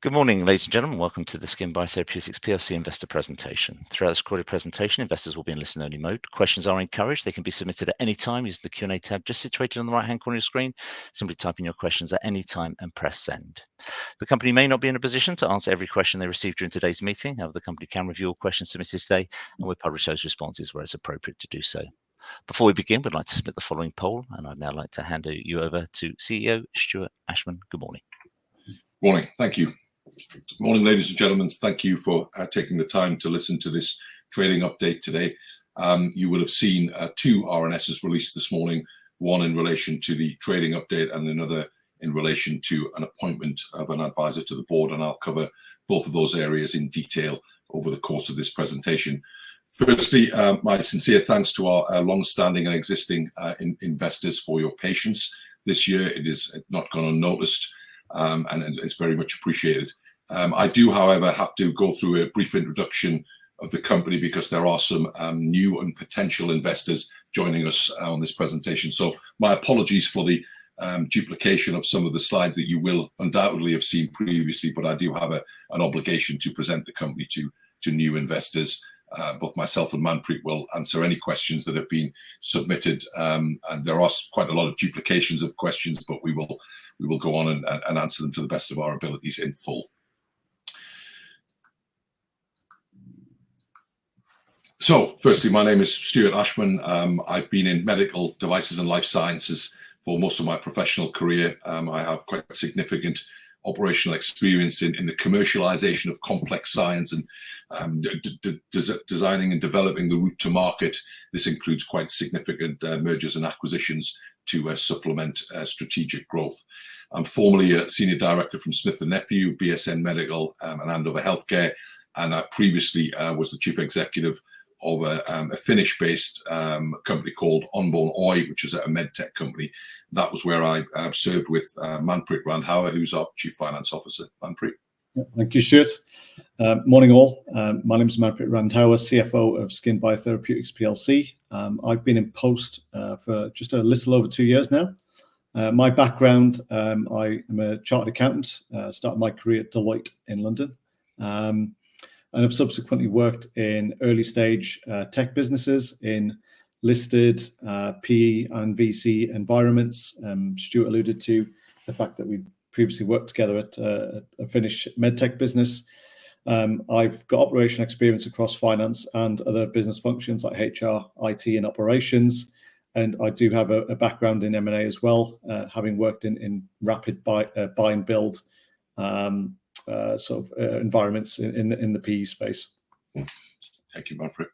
Good morning, ladies and gentlemen. Welcome to the SKINBIOTHERAPEUTICS PLC investor presentation. Throughout this recorded presentation, investors will be in listen-only mode. Questions are encouraged. They can be submitted at any time using the Q&A tab just situated on the right-hand corner of your screen. Simply type in your questions at any time and press send. The company may not be in a position to answer every question they receive during today's meeting. However, the company can review all questions submitted today and we'll publish those responses where it's appropriate to do so. Before we begin, we'd like to submit the following poll, and I'd now like to hand you over to CEO Stuart Ashman. Good morning. Morning. Thank you. Morning, ladies and gentlemen. Thank you for taking the time to listen to this trading update today. You will have seen two RNSs released this morning, one in relation to the trading update and another in relation to an appointment of an advisor to the board, and I'll cover both of those areas in detail over the course of this presentation. Firstly, my sincere thanks to our long-standing and existing investors for your patience this year. It is not gone unnoticed. And it's very much appreciated. I do, however, have to go through a brief introduction of the company because there are some new and potential investors joining us on this presentation. So my apologies for the duplication of some of the slides that you will undoubtedly have seen previously, but I do have an obligation to present the company to new investors. Both myself and Manpreet will answer any questions that have been submitted, and there are quite a lot of duplications of questions, but we will go on and answer them to the best of our abilities in full. So, firstly, my name is Stuart Ashman. I've been in medical devices and life sciences for most of my professional career. I have quite significant operational experience in the commercialization of complex science and designing and developing the route to market. This includes quite significant mergers and acquisitions to supplement strategic growth. I'm formerly a senior director from Smith & Nephew, BSN Medical and Andover Healthcare, and I previously was the chief executive of a Finnish-based company called Onbourne Oy, which is a medtech company. That was where I served with Manpreet Randhawa, who's our Chief Finance Officer. Manpreet. Thank you, Stuart. Morning all. My name is Manpreet Randhawa, CFO of SKINBIOTHERAPEUTICS PLC. I've been in post for just a little over 2 years now. My background, I am a chartered accountant, started my career at Deloitte in London. And have subsequently worked in early stage tech businesses in listed PE and VC environments. Stuart alluded to the fact that we previously worked together at a Finnish medtech business. I've got operational experience across finance and other business functions like HR, IT and operations. And I do have a background in M&A as well, having worked in rapid buy and build environments in the PE space. Thank you, Manpreet.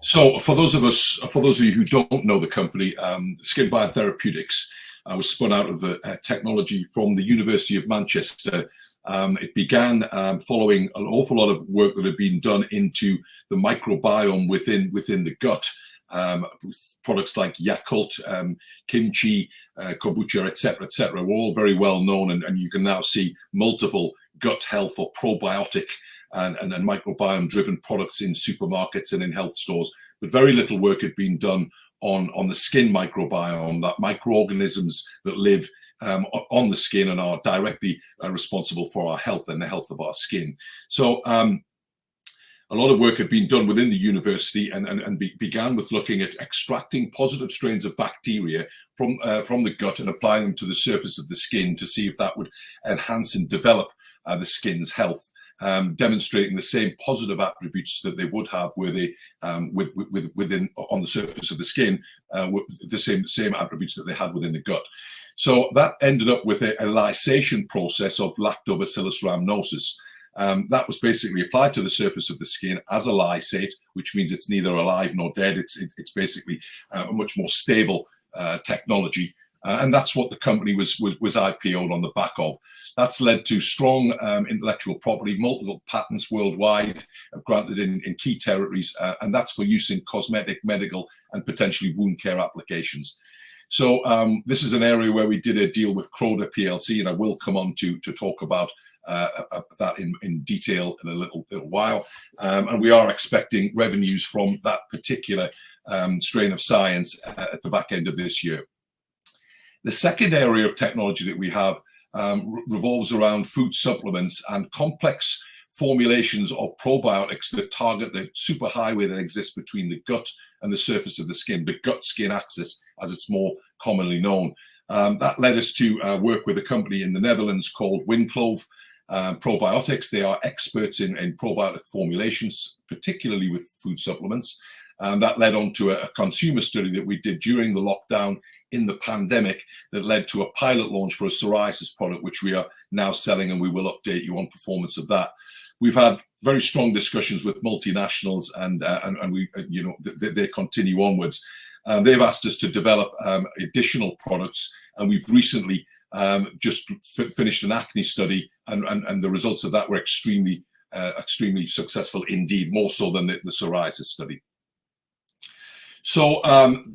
So, for those of you who don't know the company, SKINBIOTHERAPEUTICS was spun out of technology from the University of Manchester. It began following an awful lot of work that had been done into the microbiome within the gut. Products like Yakult, kimchi, kombucha, etc., were all very well known, and you can now see multiple gut health or probiotic and microbiome driven products in supermarkets and in health stores. But very little work had been done on the skin microbiome, that microorganisms that live on the skin and are directly responsible for our health and the health of our skin. So a lot of work had been done within the university and began with looking at extracting positive strains of bacteria from the gut and applying them to the surface of the skin to see if that would enhance and develop the skin's health, demonstrating the same positive attributes that they would have were they within on the surface of the skin, the same attributes that they had within the gut. So that ended up with a lysation process of Lactobacillus rhamnosus. That was basically applied to the surface of the skin as a lysate, which means it's neither alive nor dead. It's basically a much more stable technology, and that's what the company was IPO'd on the back of. That's led to strong intellectual property, multiple patents worldwide granted in key territories, and that's for use in cosmetic, medical, and potentially wound care applications. So this is an area where we did a deal with Croda PLC, and I will come on to talk about that in detail in a little while, and we are expecting revenues from that particular strain of science at the back end of this year. The second area of technology that we have revolves around food supplements and complex formulations of probiotics that target the superhighway that exists between the gut and the surface of the skin, the gut-skin axis, as it's more commonly known. That led us to work with a company in the Netherlands called Winclove Probiotics. They are experts in probiotic formulations, particularly with food supplements. That led on to a consumer study that we did during the lockdown in the pandemic that led to a pilot launch for a psoriasis product, which we are now selling, and we will update you on performance of that. We've had very strong discussions with multinationals, and we, they continue onwards. They've asked us to develop additional products, and we've recently just finished an acne study, and the results of that were extremely successful indeed, more so than the psoriasis study. So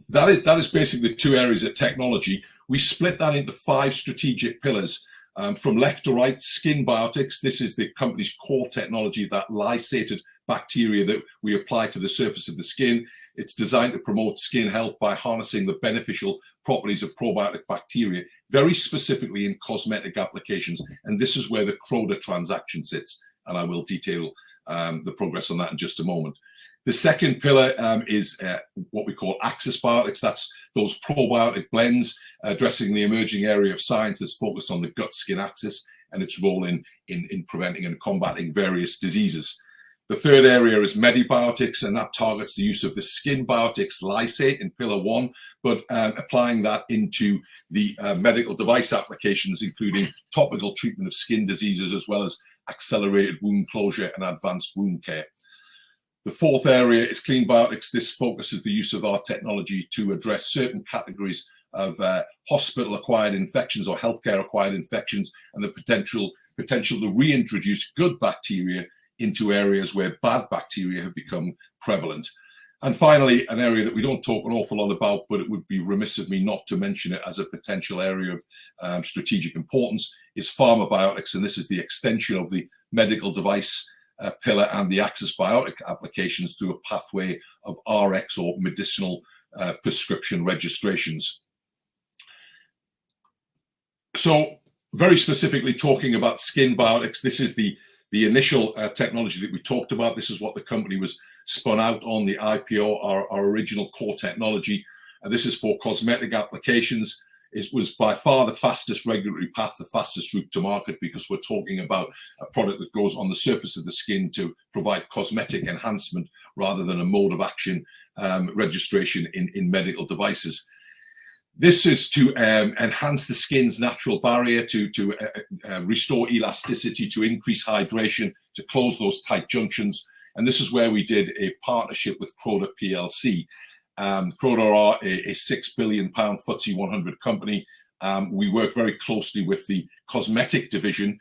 that is basically the two areas of technology. We split that into 5 strategic pillars. From left to right, SKINBIOTHERAPEUTICS. This is the company's core technology, that lysated bacteria that we apply to the surface of the skin. It's designed to promote skin health by harnessing the beneficial properties of probiotic bacteria, very specifically in cosmetic applications. And this is where the Croda transaction sits. And I will detail the progress on that in just a moment. The second pillar is what we call Axis Biotics. That's those probiotic blends addressing the emerging area of science that's focused on the gut-skin axis and its role in preventing and combating various diseases. The third area is Medibiotics, and that targets the use of the SKINBIOTHERAPEUTICS lysate in pillar 1, but applying that into the medical device applications, including topical treatment of skin diseases, as well as accelerated wound closure and advanced wound care. The fourth area is CleanBiotics. This focuses the use of our technology to address certain categories of hospital-acquired infections or healthcare-acquired infections, and the potential to reintroduce good bacteria into areas where bad bacteria have become prevalent. And finally, an area that we don't talk an awful lot about, but it would be remiss of me not to mention it as a potential area of strategic importance, is PharmaBiotics, and this is the extension of the medical device pillar and the Axis Biotic applications through a pathway of RX or medicinal prescription registrations. So very specifically talking about SKINBIOTHERAPEUTICS, this is the initial technology that we talked about. This is what the company was spun out on, the IPO, our original core technology. And this is for cosmetic applications. It was by far the fastest regulatory path, the fastest route to market, because we're talking about a product that goes on the surface of the skin to provide cosmetic enhancement rather than a mode of action registration in medical devices. This is to enhance the skin's natural barrier, to restore elasticity, to increase hydration, to close those tight junctions. And this is where we did a partnership with Croda PLC. Croda are a £6 billion FTSE 100 company. We work very closely with the cosmetic division,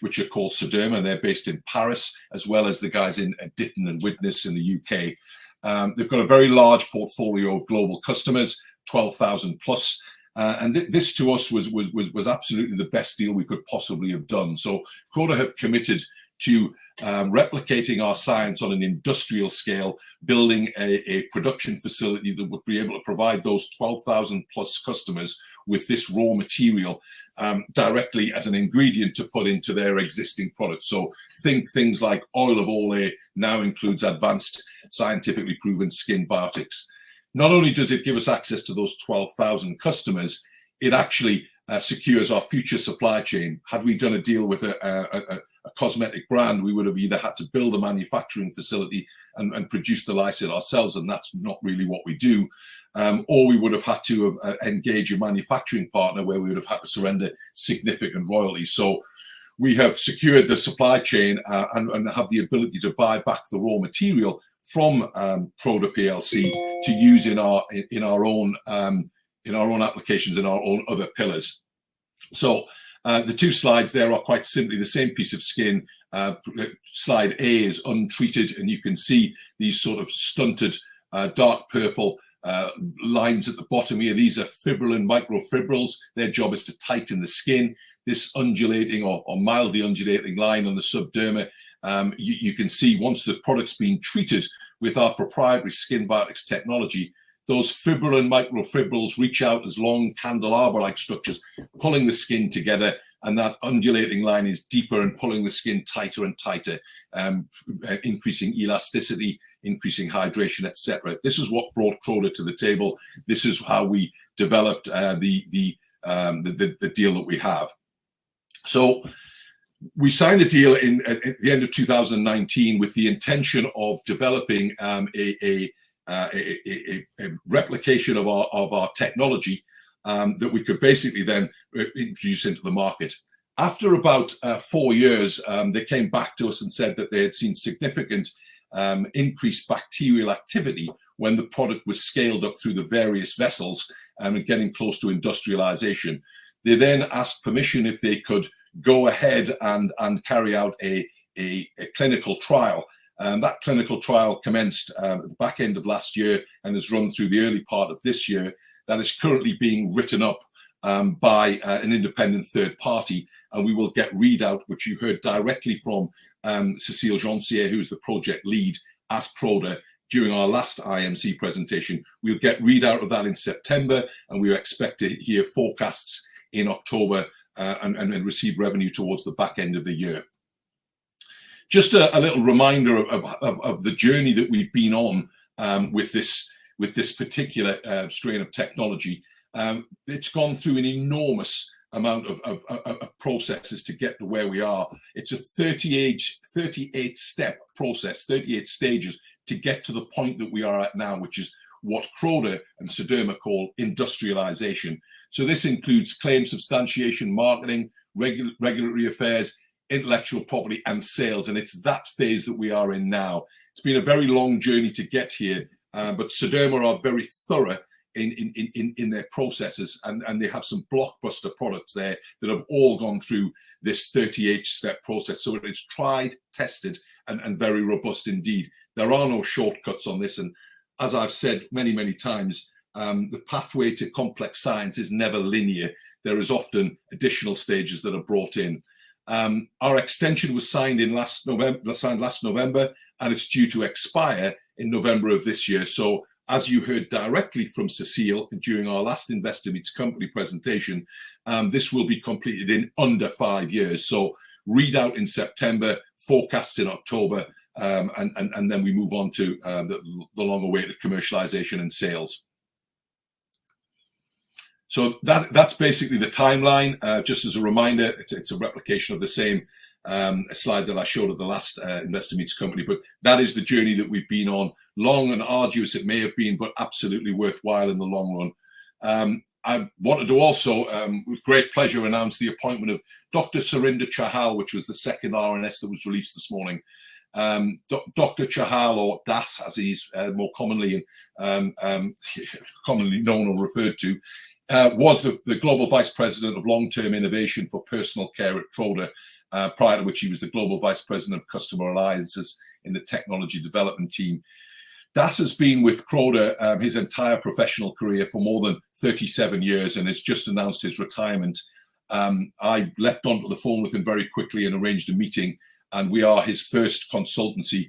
which are called Sederma. They're based in Paris, as well as the guys in Ditton and Widnes in the UK. They've got a very large portfolio of global customers, 12,000 plus. And this to us was absolutely the best deal we could possibly have done. So Croda have committed to replicating our science on an industrial scale, building a production facility that would be able to provide those 12,000 plus customers with this raw material directly as an ingredient to put into their existing products. So think things like oil of Olay now includes advanced scientifically proven SKINBIOTHERAPEUTICS. Not only does it give us access to those 12,000 customers, it actually secures our future supply chain. Had we done a deal with a cosmetic brand, we would have either had to build a manufacturing facility and produce the lysate ourselves, and that's not really what we do, or we would have had to engage a manufacturing partner where we would have had to surrender significant royalties. So we have secured the supply chain and have the ability to buy back the raw material from Croda PLC to use in our own applications, in our own other pillars. So the two slides there are quite simply the same piece of skin. Slide A is untreated, and you can see these sort of stunted dark purple lines at the bottom here. These are fibrillin microfibrils. Their job is to tighten the skin. This undulating or mildly undulating line on the subderma, you can see once the product's been treated with our proprietary SKINBIOTHERAPEUTICS technology, those fibrillin microfibrils reach out as long candelabra-like structures, pulling the skin together and that undulating line is deeper and pulling the skin tighter and tighter, increasing elasticity, increasing hydration, etc. This is what brought Croda to the table. This is how we developed the deal that we have. So we signed a deal at the end of 2019 with the intention of developing a replication of our technology that we could basically then introduce into the market. After about 4 years, they came back to us and said that they had seen significant increased bacterial activity when the product was scaled up through the various vessels and getting close to industrialization. They then asked permission if they could go ahead and carry out a clinical trial. That clinical trial commenced at the back end of last year and has run through the early part of this year. That is currently being written up by an independent third party, and we will get readout, which you heard directly from Cécile Joncier, who's the project lead at Croda, during our last IMC presentation. We'll get readout of that in September, and we expect to hear forecasts in October and receive revenue towards the back end of the year. Just a little reminder of the journey that we've been on with this particular strain of technology. It's gone through an enormous amount of processes to get to where we are. It's a 38-step process, 38 stages to get to the point that we are at now, which is what Croda and Sederma call industrialization. So this includes claim substantiation, marketing, regulatory affairs, intellectual property, and sales. And it's that phase that we are in now. It's been a very long journey to get here, but Sederma are very thorough in their processes, and they have some blockbuster products there that have all gone through this 38-step process. So it's tried, tested, and very robust indeed. There are no shortcuts on this, and as I've said many, many times, the pathway to complex science is never linear. There is often additional stages that are brought in. Our extension was signed last November, and it's due to expire in November of this year. So as you heard directly from Cécile during our last Investor Meets Company presentation, this will be completed in under 5 years. So readout in September, forecasts in October, and then we move on to the long-awaited commercialization and sales. So that's basically the timeline. Just as a reminder, it's a replication of the same slide that I showed at the last Investor Meets Company, but that is the journey that we've been on. Long and arduous it may have been, but absolutely worthwhile in the long run. I wanted to also, with great pleasure, announce the appointment of Dr. Surinder Chahal, which was the second RNS that was released this morning. Dr. Chahal, or Das, as he's more commonly known or referred to, was the Global Vice President of Long-Term Innovation for Personal Care at Croda, prior to which he was the Global Vice President of Customer Alliances in the Technology Development Team. Das has been with Croda his entire professional career for more than 37 years and has just announced his retirement. I leapt onto the phone with him very quickly and arranged a meeting, and we are his first consultancy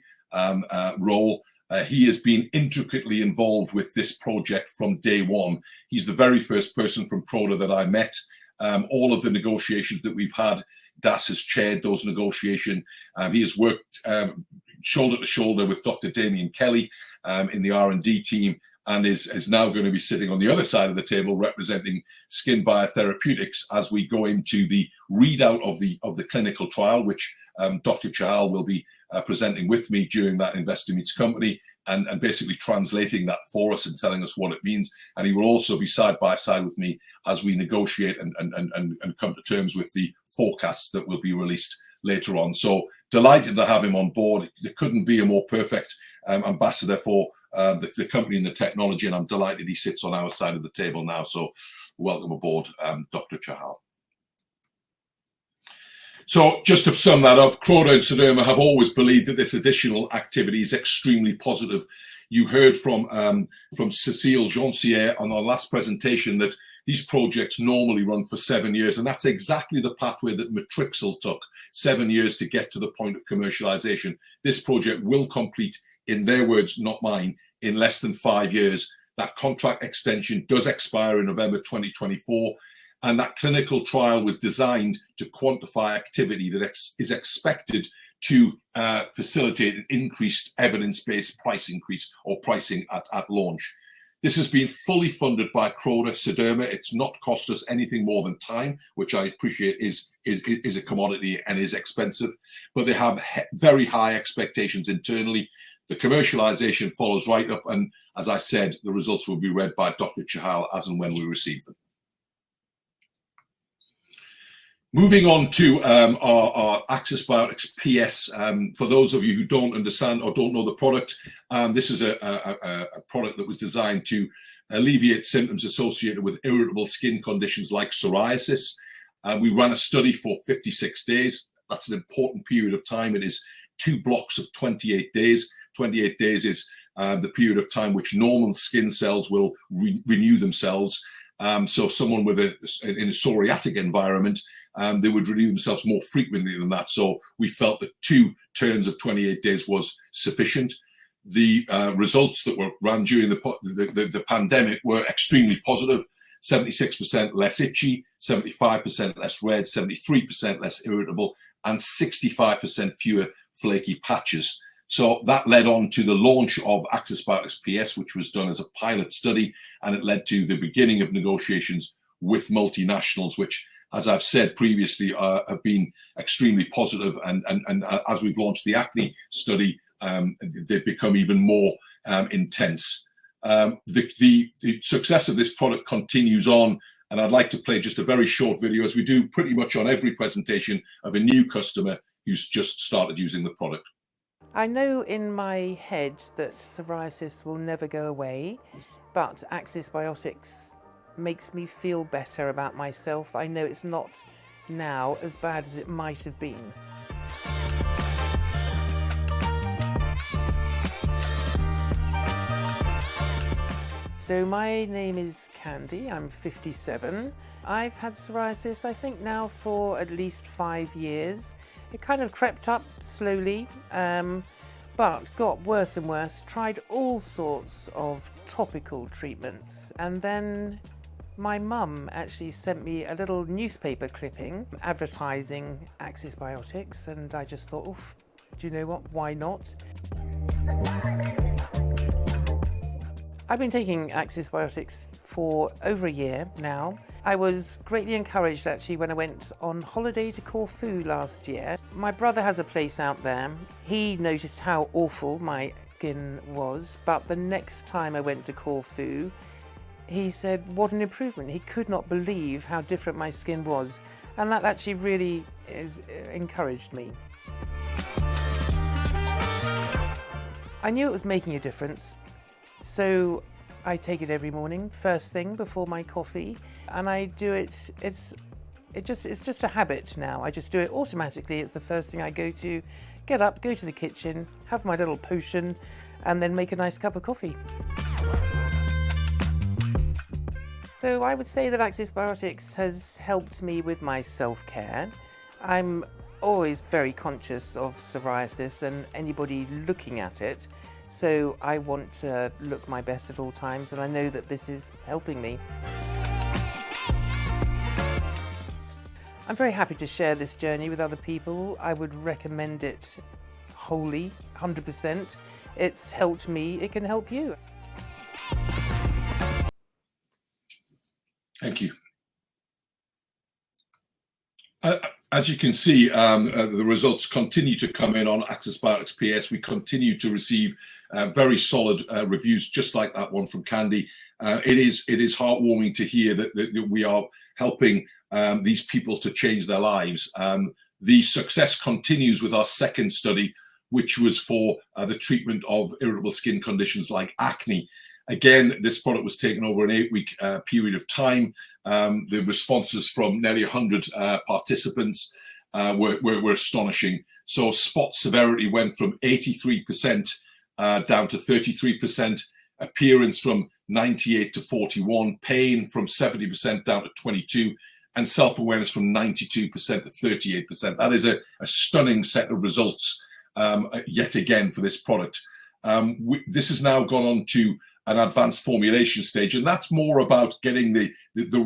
role. He has been intricately involved with this project from day one. He's the very first person from Croda that I met. All of the negotiations that we've had, Das has chaired those negotiations. He has worked shoulder to shoulder with Dr. Damien Kelly in the R&D team, and is now going to be sitting on the other side of the table representing SKINBIOTHERAPEUTICS as we go into the readout of the clinical trial, which Dr. Chahal will be presenting with me during that Investor Meets Company, and basically translating that for us and telling us what it means. And he will also be side by side with me as we negotiate and come to terms with the forecasts that will be released later on. So delighted to have him on board. There couldn't be a more perfect ambassador for the company and the technology, and I'm delighted he sits on our side of the table now. So welcome aboard, Dr. Chahal. So just to sum that up, Croda and Sederma have always believed that this additional activity is extremely positive. You heard from Cécile Joncier on our last presentation that these projects normally run for 7 years, and that's exactly the pathway that Matrixil took, 7 years to get to the point of commercialization. This project will complete, in their words, not mine, in less than 5 years. That contract extension does expire in November 2024. And that clinical trial was designed to quantify activity that is expected to facilitate an increased evidence-based price increase or pricing at launch. This has been fully funded by Croda Sederma. It's not cost us anything more than time, which I appreciate is a commodity and is expensive, but they have very high expectations internally. The commercialization follows right up, and as I said, the results will be read by Dr. Chahal as and when we receive them. Moving on to our SKINBIOTHERAPEUTICS PS. For those of you who don't understand or don't know the product, this is a product that was designed to alleviate symptoms associated with irritable skin conditions like psoriasis. We ran a study for 56 days. That's an important period of time. It is 2 blocks of 28 days. 28 days is the period of time which normal skin cells will renew themselves. So someone with in a psoriatic environment, they would renew themselves more frequently than that. So we felt that 2 turns of 28 days was sufficient. The results that were ran during the pandemic were extremely positive. 76% less itchy, 75% less red, 73% less irritable, and 65% fewer flaky patches. So that led on to the launch of SKINBIOTHERAPEUTICS PS, which was done as a pilot study, and it led to the beginning of negotiations with multinationals, which, as I've said previously, have been extremely positive. And as we've launched the acne study, they've become even more intense. The success of this product continues on, and I'd like to play just a very short video, as we do pretty much on every presentation, of a new customer who's just started using the product. I know in my head that psoriasis will never go away, but SKINBIOTHERAPEUTICS makes me feel better about myself. I know it's not now as bad as it might have been. So my name is Candy, I'm 57. I've had psoriasis, I think now for at least 5 years. It kind of crept up slowly, but got worse and worse. Tried all sorts of topical treatments, and then my mum actually sent me a little newspaper clipping advertising SKINBIOTHERAPEUTICS, and I just thought, oof, do you know what, why not? I've been taking SKINBIOTHERAPEUTICS for over a year now. I was greatly encouraged actually when I went on holiday to Corfu last year. My brother has a place out there. He noticed how awful my skin was, but the next time I went to Corfu, he said what an improvement. He could not believe how different my skin was, and that actually really encouraged me. I knew it was making a difference, so I take it every morning, first thing before my coffee, and I do it. It's just a habit now. I just do it automatically. It's the first thing I go to. Get up, go to the kitchen, have my little potion, and then make a nice cup of coffee. So I would say that SKINBIOTHERAPEUTICS has helped me with my self-care. I'm always very conscious of psoriasis and anybody looking at it. So I want to look my best at all times, and I know that this is helping me. I'm very happy to share this journey with other people. I would recommend it wholly, 100%. It's helped me, it can help you. Thank you. As you can see, the results continue to come in on SKINBIOTHERAPEUTICS PS. We continue to receive very solid reviews, just like that one from Candy. It is heartwarming to hear that we are helping these people to change their lives. The success continues with our second study, which was for the treatment of irritable skin conditions like acne. Again, this product was taken over an 8-week period of time. The responses from nearly 100 participants were astonishing. So spot severity went from 83% down to 33%, appearance from 98 to 41, pain from 70% down to 22, and self-awareness from 92% to 38%. That is a stunning set of results yet again for this product. This has now gone on to an advanced formulation stage, and that's more about getting the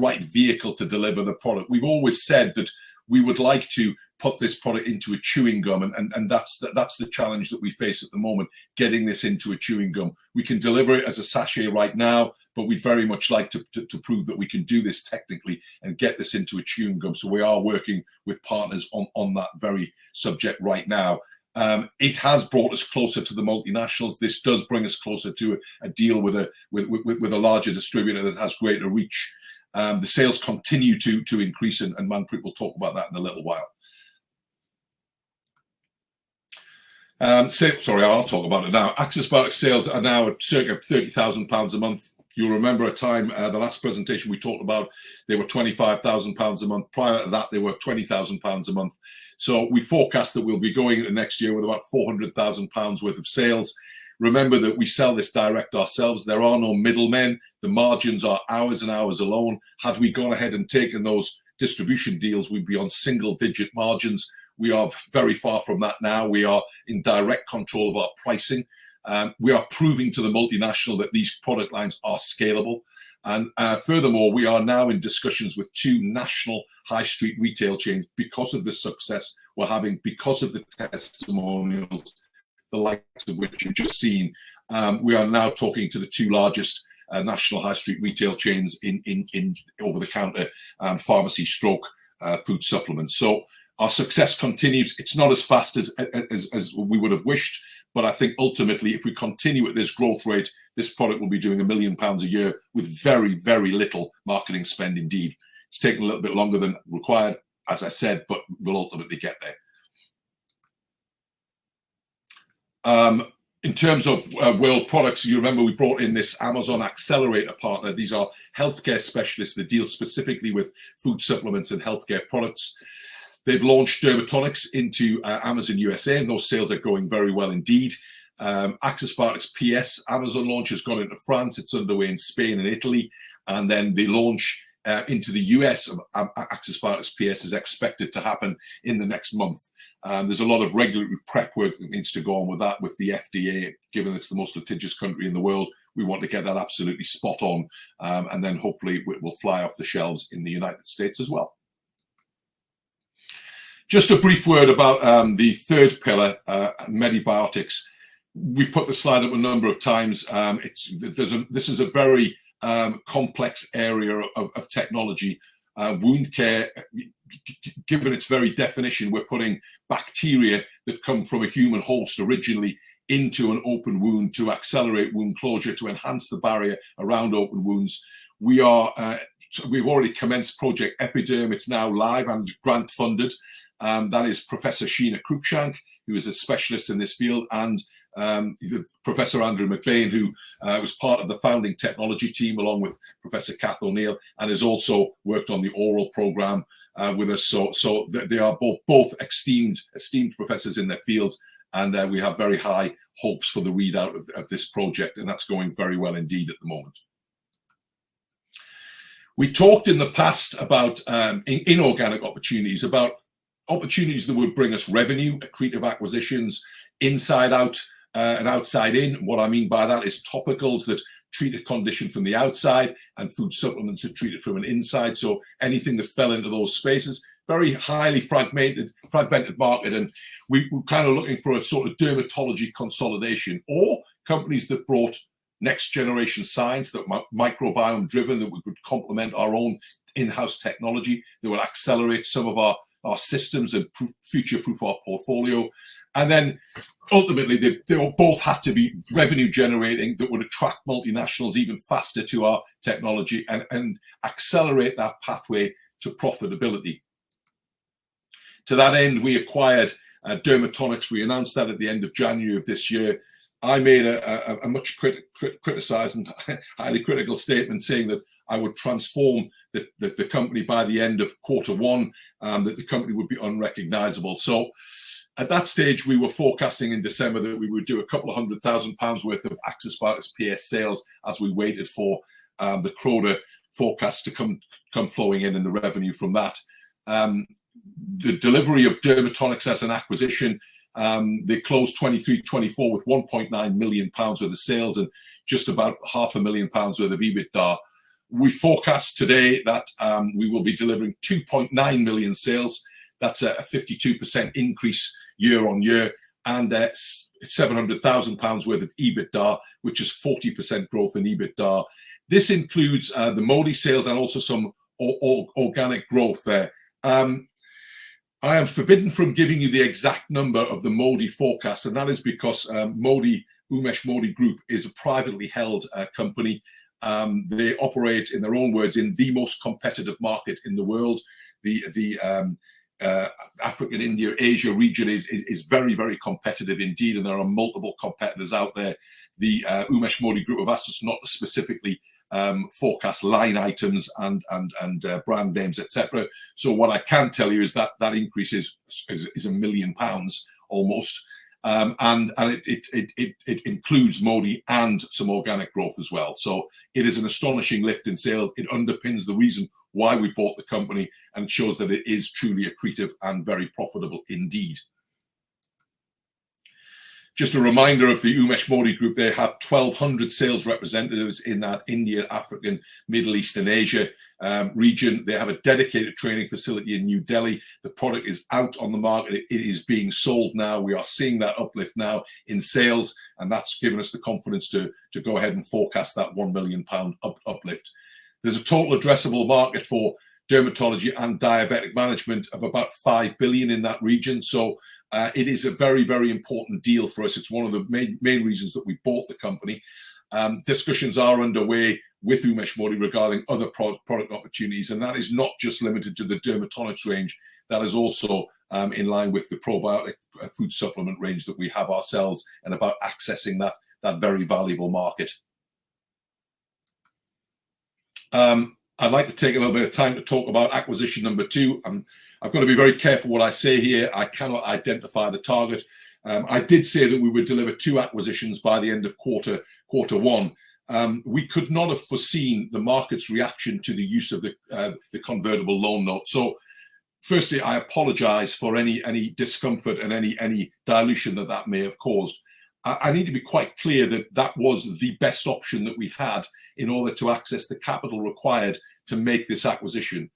right vehicle to deliver the product. We've always said that we would like to put this product into a chewing gum, and that's the challenge that we face at the moment, getting this into a chewing gum. We can deliver it as a sachet right now, but we'd very much like to prove that we can do this technically and get this into a chewing gum. So we are working with partners on that very subject right now. It has brought us closer to the multinationals. This does bring us closer to a deal with a larger distributor that has greater reach. The sales continue to increase, and Manpreet will talk about that in a little while. Sorry, I'll talk about it now. Access Biotics sales are now at circa £30,000 a month. You'll remember a time, the last presentation we talked about, they were £25,000 a month. Prior to that, they were £20,000 a month. So we forecast that we'll be going into next year with about £400,000 worth of sales. Remember that we sell this direct ourselves. There are no middlemen. The margins are ours and ours alone. Had we gone ahead and taken those distribution deals, we'd be on single-digit margins. We are very far from that now. We are in direct control of our pricing. We are proving to the multinational that these product lines are scalable. And furthermore, we are now in discussions with 2 national high street retail chains because of the success we're having, because of the testimonials, the likes of which you've just seen. We are now talking to the 2 largest national high street retail chains in over-the-counter pharmacy stroke food supplements. So our success continues. It's not as fast as we would have wished, but I think ultimately, if we continue at this growth rate, this product will be doing £1 million a year with very, very little marketing spend indeed. It's taken a little bit longer than required, as I said, but we'll ultimately get there. In terms of world products, you remember we brought in this Amazon Accelerator partner. These are healthcare specialists that deal specifically with food supplements and healthcare products. They've launched Dermatonics into Amazon USA, and those sales are going very well indeed. Access Biotics PS Amazon launch has gone into France. It's underway in Spain and Italy. And then the launch into the US of Access Biotics PS is expected to happen in the next month. There's a lot of regulatory prep work that needs to go on with that, with the FDA, given it's the most litigious country in the world. We want to get that absolutely spot on, and then hopefully it will fly off the shelves in the United States as well. Just a brief word about the third pillar, Medibiotics. We've put the slide up a number of times. This is a very complex area of technology. Wound care, given its very definition, we're putting bacteria that come from a human host originally into an open wound to accelerate wound closure, to enhance the barrier around open wounds. We've already commenced Project Epiderm. It's now live and grant funded. That is Professor Sheena Cruikshank, who is a specialist in this field, and Professor Andrew McLean, who was part of the founding technology team along with Professor Kath O'Neill, and has also worked on the oral program with us. So they are both esteemed professors in their fields, and we have very high hopes for the readout of this project, and that's going very well indeed at the moment. We talked in the past about inorganic opportunities, about opportunities that would bring us revenue, accretive acquisitions, inside out and outside in. What I mean by that is topicals that treat a condition from the outside and food supplements that treat it from an inside. So anything that fell into those spaces, very highly fragmented market. And we're kind of looking for a sort of dermatology consolidation, or companies that brought next generation science, that microbiome driven, that we could complement our own in-house technology, that will accelerate some of our systems and future-proof our portfolio. And then ultimately, they both had to be revenue generating, that would attract multinationals even faster to our technology and accelerate that pathway to profitability. To that end, we acquired Dermatonics. We announced that at the end of January of this year. I made a much criticized and highly critical statement saying that I would transform the company by the end of Q1, that the company would be unrecognizable. So at that stage, we were forecasting in December that we would do a couple of £100,000 worth of Access Biotics PS sales as we waited for the Croda forecast to come flowing in and the revenue from that. The delivery of Dermatonics as an acquisition They closed 23-24 with £1.9 million worth of sales and just about £500,000 worth of EBITDA. We forecast today that we will be delivering 2.9 million sales. That's a 52% increase year on year, and £700,000 worth of EBITDA, which is 40% growth in EBITDA. This includes the Modi sales and also some organic growth there. I am forbidden from giving you the exact number of the Modi forecast, and that is because Umesh Modi Group is a privately held company. They operate, in their own words, in the most competitive market in the world. The African, India, Asia region is very, very competitive indeed, and there are multiple competitors out there. The Umesh Modi Group have asked us not to specifically forecast line items and brand names, etc. So what I can tell you is that that increase is £1 million almost, and it includes Modi and some organic growth as well. So it is an astonishing lift in sales. It underpins the reason why we bought the company, and it shows that it is truly accretive and very profitable indeed. Just a reminder of the Umesh Modi Group. They have 1,200 sales representatives in that Indian, African, Middle East and Asia region. They have a dedicated training facility in New Delhi. The product is out on the market. It is being sold now. We are seeing that uplift now in sales, and that's given us the confidence to go ahead and forecast that £1 million uplift. There's a total addressable market for dermatology and diabetic management of about 5 billion in that region. So it is a very, very important deal for us. It's one of the main reasons that we bought the company. Discussions are underway with Umesh Modi regarding other product opportunities, and that is not just limited to the dermatologics range. That is also in line with the probiotic food supplement range that we have ourselves, and about accessing that very valuable market. I'd like to take a little bit of time to talk about acquisition number 2. I've got to be very careful what I say here. I cannot identify the target. I did say that we would deliver 2 acquisitions by the end of quarter 1. We could not have foreseen the market's reaction to the use of the convertible loan note. So firstly, I apologize for any discomfort and any dilution that may have caused. I need to be quite clear that that was the best option that we had in order to access the capital required to make this acquisition.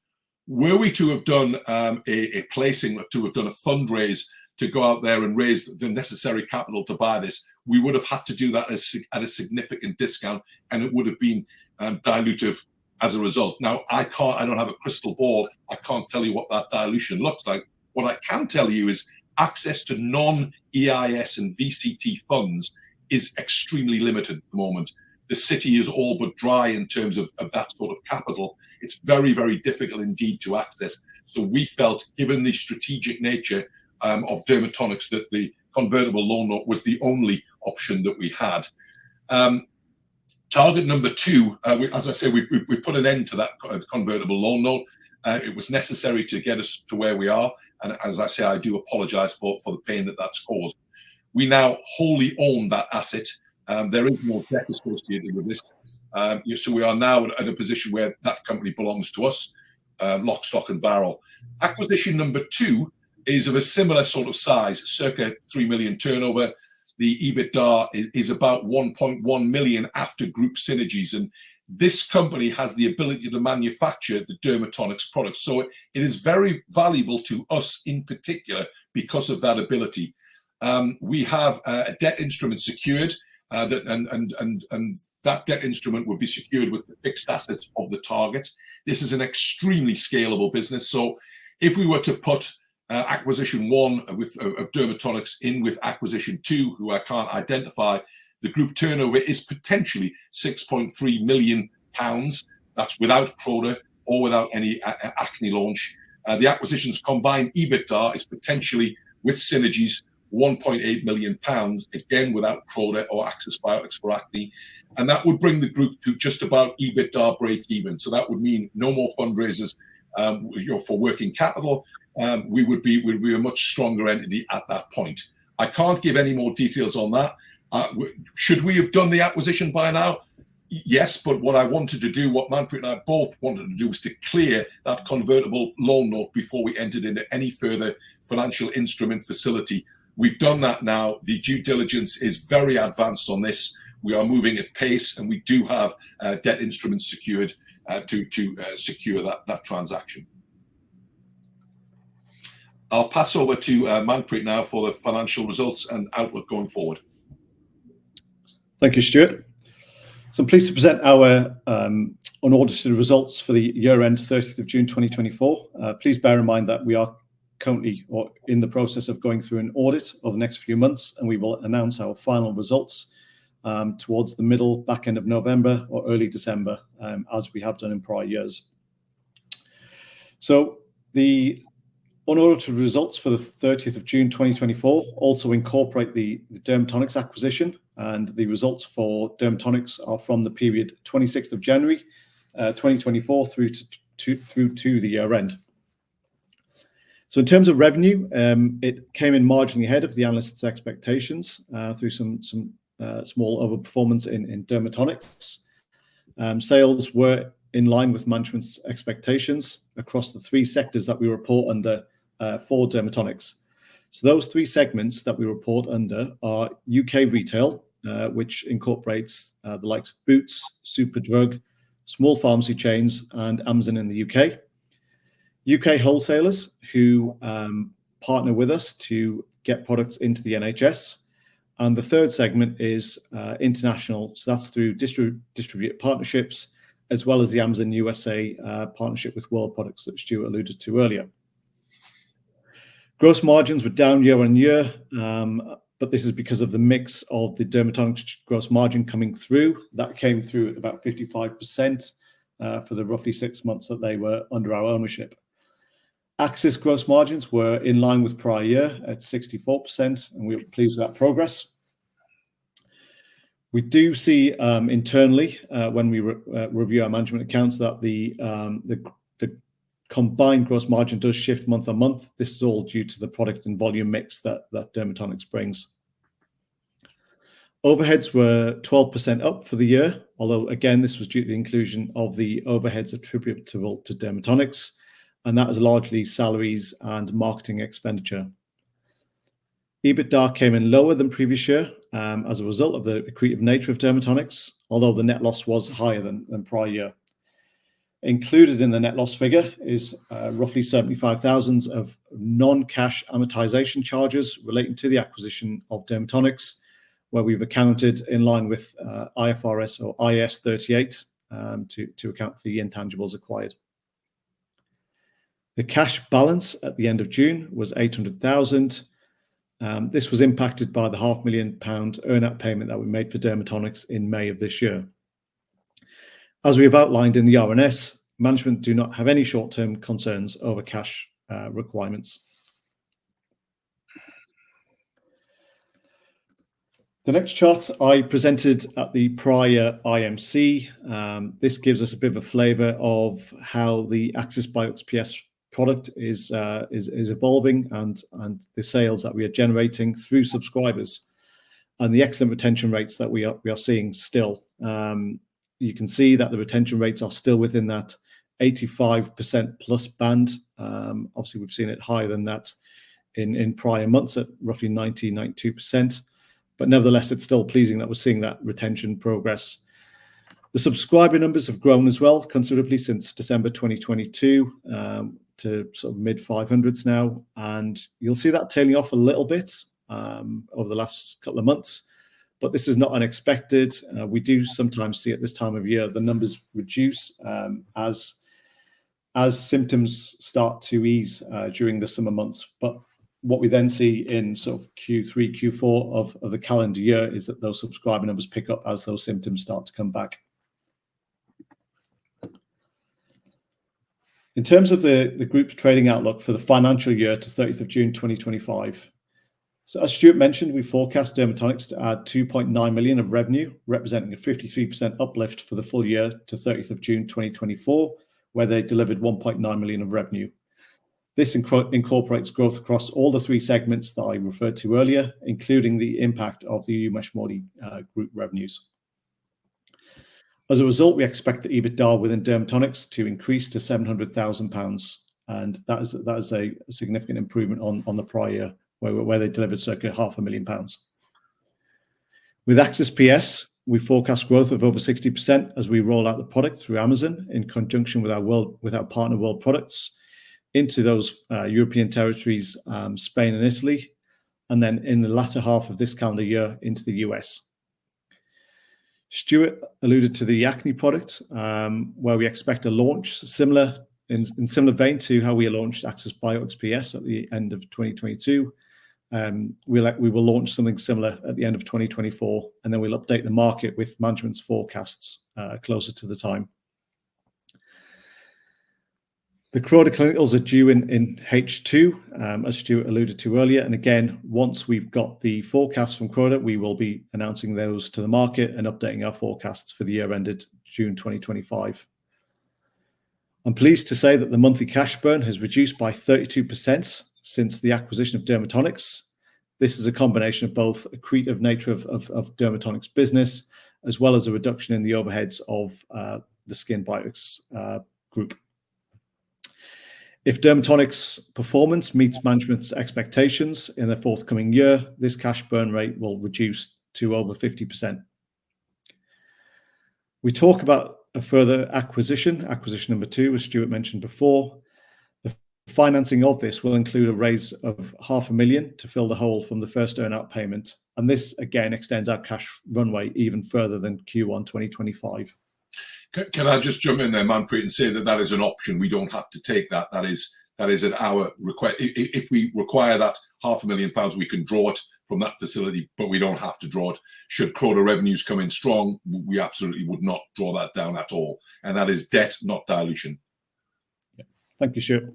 Were we to have done a placing, to have done a fundraise to go out there and raise the necessary capital to buy this, we would have had to do that at a significant discount, and it would have been dilutive as a result. Now, I don't have a crystal ball. I can't tell you what that dilution looks like. What I can tell you is access to non-EIS and VCT funds is extremely limited at the moment. The city is all but dry in terms of that sort of capital. It's very, very difficult indeed to access. So we felt, given the strategic nature of Dermatonics, that the convertible loan note was the only option that we had. Target number 2, as I say, we put an end to that convertible loan note. It was necessary to get us to where we are. And as I say, I do apologize for the pain that's caused. We now wholly own that asset. There is no debt associated with this. So we are now at a position where that company belongs to us, lock, stock and barrel. Acquisition number 2 is of a similar sort of size, circa 3 million turnover. The EBITDA is about 1.1 million after group synergies. And this company has the ability to manufacture the Dermatonics products. So it is very valuable to us in particular because of that ability. We have a debt instrument secured, and that debt instrument would be secured with the fixed assets of the target. This is an extremely scalable business. So if we were to put acquisition 1 of Dermatonics in with acquisition 2, who I can't identify, the group turnover is potentially £6.3 million. That's without Croda or without any acne launch. The acquisition's combined EBITDA is potentially, with synergies, £1.8 million, again without Croda or Access Biotics for acne. And that would bring the group to just about EBITDA break even. So that would mean no more fundraisers for working capital. We would be a much stronger entity at that point. I can't give any more details on that. Should we have done the acquisition by now? Yes, but what I wanted to do, what Manpreet and I both wanted to do, was to clear that convertible loan note before we entered into any further financial instrument facility We've done that now. The due diligence is very advanced on this. We are moving at pace, and we do have debt instruments secured to secure that transaction. I'll pass over to Manpreet now for the financial results and outlook going forward. Thank you, Stuart. So I'm pleased to present our unaudited results for the year end 30th of June 2024. Please bear in mind that we are currently in the process of going through an audit over the next few months, and we will announce our final results towards the back end of November or early December, as we have done in prior years. So the unaudited results for the 30th of June 2024 also incorporate the Dermatonics acquisition, and the results for Dermatonics are from the period 26th of January 2024 through to the year end. So in terms of revenue, it came in marginally ahead of the analysts' expectations through some small overperformance in Dermatonics. Sales were in line with management's expectations across the three sectors that we report under for Dermatonics. So those three segments that we report under are UK retail, which incorporates the likes of Boots, Superdrug, small pharmacy chains, and Amazon in the UK. UK wholesalers who partner with us to get products into the NHS. And the third segment is international. So that's through distributor partnerships, as well as the Amazon USA partnership with World Products that Stuart alluded to earlier. Gross margins were down year on year, but this is because of the mix of the Dermatonics gross margin coming through. That came through at about 55% for the roughly 6 months that they were under our ownership. Axis gross margins were in line with prior year at 64%, and we were pleased with that progress. We do see internally, when we review our management accounts, that the combined gross margin does shift month on month. This is all due to the product and volume mix that Dermatonics brings. Overheads were 12% up for the year, although again, this was due to the inclusion of the overheads attributable to Dermatonics, and that is largely salaries and marketing expenditure. EBITDA came in lower than previous year as a result of the accretive nature of Dermatonics, although the net loss was higher than prior year. Included in the net loss figure is roughly 75,000 of non-cash amortization charges relating to the acquisition of Dermatonics, where we've accounted in line with IFRS or IAS 38 to account for the intangibles acquired. The cash balance at the end of June was 800,000. This was impacted by the £500,000 earn-out payment that we made for Dermatonics in May of this year. As we have outlined in the RNS, management do not have any short-term concerns over cash requirements. The next chart I presented at the prior IMC. This gives us a bit of a flavour of how the AxisBiotics PS product is evolving and the sales that we are generating through subscribers and the excellent retention rates that we are seeing still. You can see that the retention rates are still within that 85% plus band. Obviously, we've seen it higher than that in prior months at roughly 92%. But nevertheless, it's still pleasing that we're seeing that retention progress. The subscriber numbers have grown as well considerably since December 2022 to sort of mid 500s now. And you'll see that tailing off a little bit over the last couple of months. But this is not unexpected. We do sometimes see at this time of year the numbers reduce as symptoms start to ease during the summer months. But what we then see in sort of Q3, Q4 of the calendar year is that those subscriber numbers pick up as those symptoms start to come back. In terms of the group's trading outlook for the financial year to 30th of June 2025, so as Stuart mentioned, we forecast Dermatonics to add 2.9 million of revenue, representing a 53% uplift for the full year to 30th of June 2024, where they delivered 1.9 million of revenue. This incorporates growth across all the three segments that I referred to earlier, including the impact of the Umesh Modi group revenues. As a result, we expect the EBITDA within Dermatonics to increase to £700,000, and that is a significant improvement on the prior year where they delivered circa £500,000. With Access PS, we forecast growth of over 60% as we roll out the product through Amazon in conjunction with our partner World Products into those European territories, Spain and Italy, and then in the latter half of this calendar year into the US. Stuart alluded to the acne product, where we expect a launch in similar vein to how we launched SKINBIOTHERAPEUTICS PS at the end of 2022. We will launch something similar at the end of 2024, and then we'll update the market with management's forecasts closer to the time. The Croda clinicals are due in H2, as Stuart alluded to earlier. And again, once we've got the forecast from Croda, we will be announcing those to the market and updating our forecasts for the year ended June 2025. I'm pleased to say that the monthly cash burn has reduced by 32% since the acquisition of Dermatonics. This is a combination of both accretive nature of Dermatonics business, as well as a reduction in the overheads of the SKINBIOTHERAPEUTICS group. If Dermatonics performance meets management's expectations in the forthcoming year, this cash burn rate will reduce to over 50%. We talk about a further acquisition number 2, as Stuart mentioned before. The financing of this will include a raise of £500,000 to fill the hole from the first earn-out payment. And this, again, extends our cash runway even further than Q1 2025. Can I just jump in there, Manpreet, and say that is an option. We don't have to take that. That is at our request. If we require that £500,000, we can draw it from that facility, but we don't have to draw it. Should Croda revenues come in strong, we absolutely would not draw that down at all. And that is debt, not dilution. Yeah. Thank you, Stuart.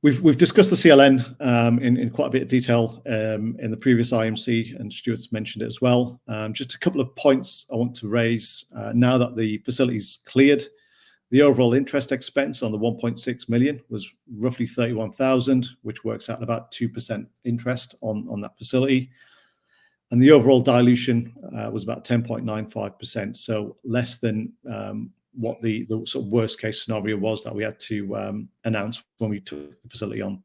We've discussed the CLN in quite a bit of detail in the previous IMC, and Stuart's mentioned it as well. Just a couple of points I want to raise. Now that the facility's cleared, the overall interest expense on the 1.6 million was roughly 31,000, which works out about 2% interest on that facility. And the overall dilution was about 10.95%, so less than what the sort of worst case scenario was that we had to announce when we took the facility on.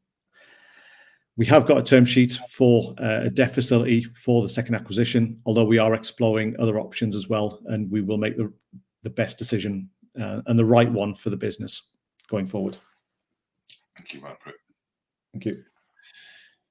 We have got a term sheet for a debt facility for the second acquisition, although we are exploring other options as well, and we will make the best decision and the right one for the business going forward. Thank you, Manpreet. Thank you.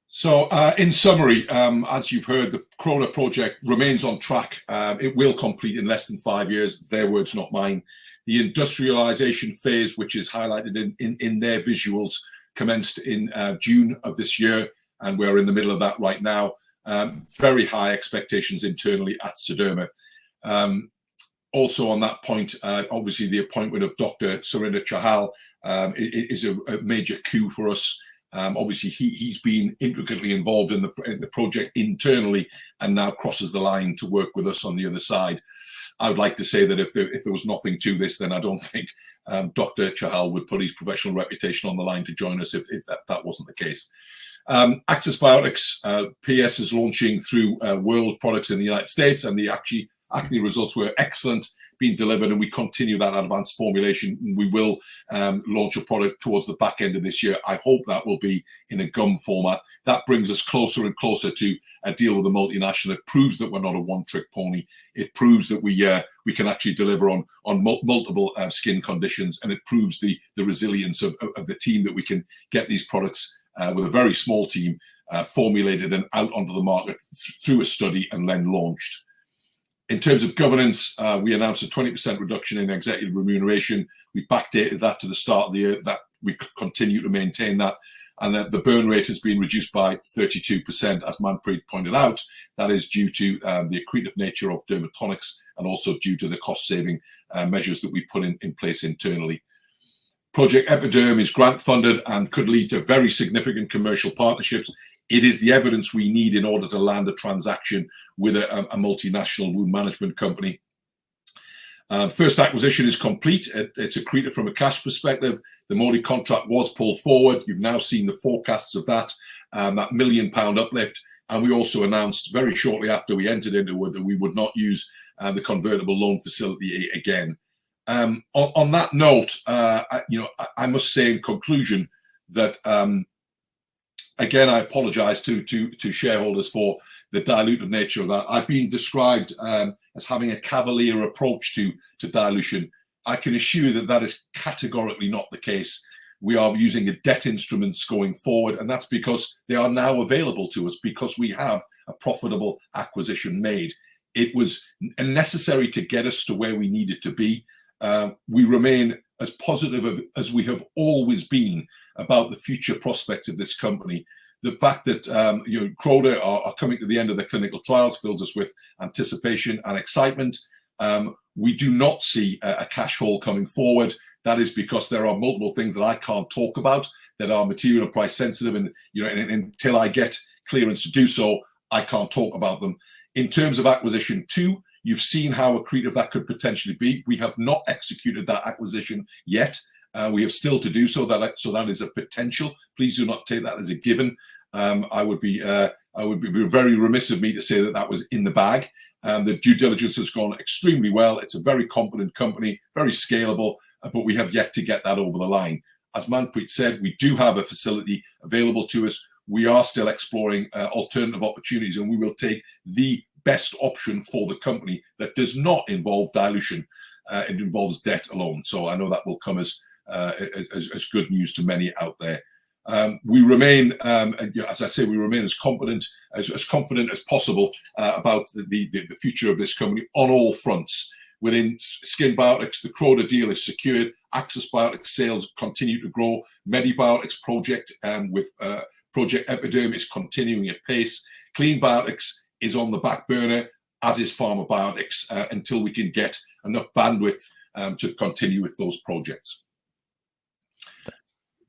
So in summary, as you've heard, the Croda project remains on track. It will complete in less than 5 years. Their words, not mine. The industrialization phase, which is highlighted in their visuals, commenced in June of this year, and we're in the middle of that right now. Very high expectations internally at Sederma. Also on that point, obviously the appointment of Dr. Surinder Chahal is a major coup for us. Obviously, he's been intricately involved in the project internally and now crosses the line to work with us on the other side. I would like to say that if there was nothing to this, then I don't think Dr. Chahal would put his professional reputation on the line to join us if that wasn't the case. SKINBIOTHERAPEUTICS PS is launching through World Products in the United States, and the acne results were excellent, being delivered, and we continue that advanced formulation. We will launch a product towards the back end of this year. I hope that will be in a gum format. That brings us closer and closer to a deal with a multinational. It proves that we're not a one-trick pony. It proves that we can actually deliver on multiple skin conditions, and it proves the resilience of the team, that we can get these products with a very small team formulated and out onto the market through a study and then launched. In terms of governance, we announced a 20% reduction in executive remuneration. We backdated that to the start of the year, that we continue to maintain that, and that the burn rate has been reduced by 32%, as Manpreet pointed out. That is due to the accretive nature of Dermatonics, and also due to the cost-saving measures that we put in place internally. Project Epiderm is grant funded and could lead to very significant commercial partnerships. It is the evidence we need in order to land a transaction with a multinational wound management company. First acquisition is complete. It's accretive from a cash perspective. The Modi contract was pulled forward. You've now seen the forecasts of that £1 million uplift. And we also announced very shortly after we entered into it that we would not use the convertible loan facility again. On that note, I must say in conclusion that again, I apologise to shareholders for the dilutive nature of that. I've been described as having a cavalier approach to dilution. I can assure you that that is categorically not the case. We are using debt instruments going forward, and that's because they are now available to us because we have a profitable acquisition made. It was necessary to get us to where we needed to be. We remain as positive as we have always been about the future prospects of this company. The fact that Croda are coming to the end of their clinical trials fills us with anticipation and excitement. We do not see a cash hole coming forward. That is because there are multiple things that I can't talk about that are material and price sensitive, and until I get clearance to do so, I can't talk about them. In terms of acquisition 2, you've seen how accretive that could potentially be. We have not executed that acquisition yet. We have still to do so. That is a potential. Please do not take that as a given. I would be very remiss of me to say that was in the bag. The due diligence has gone extremely well. It's a very competent company, very scalable, but we have yet to get that over the line. As Manpreet said, we do have a facility available to us. We are still exploring alternative opportunities, and we will take the best option for the company that does not involve dilution. It involves debt alone. So I know that will come as good news to many out there. We remain, as I say, we remain as confident as possible about the future of this company on all fronts. Within SKINBIOTHERAPEUTICS, the Croda deal is secured. Access Biotics sales continue to grow. MediBiotics project with Project Epiderm is continuing at pace. Clean Biotics is on the back burner, as is Pharma Biotics, until we can get enough bandwidth to continue with those projects.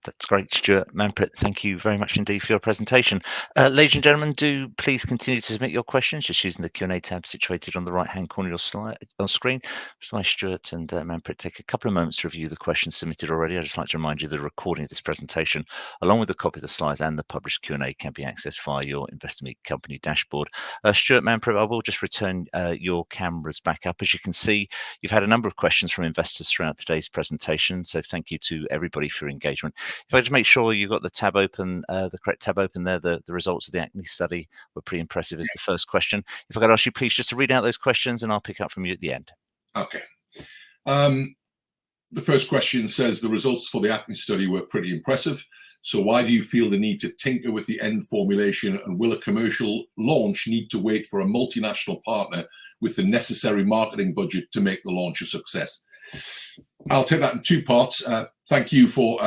That's great, Stuart. Manpreet, thank you very much indeed for your presentation. Ladies and gentlemen, do please continue to submit your questions just using the Q&A tab situated on the right-hand corner of your slide on screen. Just while Stuart and Manpreet take a couple of moments to review the questions submitted already, I'd just like to remind you the recording of this presentation, along with a copy of the slides and the published Q&A, can be accessed via your Investor Meet Company dashboard. Stuart, Manpreet, I will just return your cameras back up. As you can see, you've had a number of questions from investors throughout today's presentation, so thank you to everybody for your engagement. If I just make sure you got the tab open, the correct tab open there, the results of the acne study were pretty impressive as the first question. If I could ask you please just to read out those questions and I'll pick up from you at the end. Okay. The first question says the results for the acne study were pretty impressive. So why do you feel the need to tinker with the end formulation, and will a commercial launch need to wait for a multinational partner with the necessary marketing budget to make the launch a success? I'll take that in two parts. Thank you for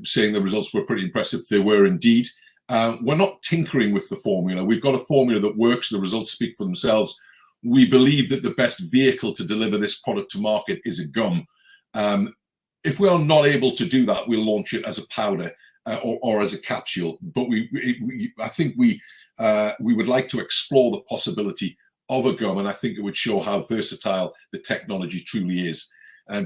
saying the results were pretty impressive. They were indeed. We're not tinkering with the formula. We've got a formula that works. The results speak for themselves. We believe that the best vehicle to deliver this product to market is a gum. If we are not able to do that, we'll launch it as a powder or as a capsule. But I think we would like to explore the possibility of a gum, and I think it would show how versatile the technology truly is.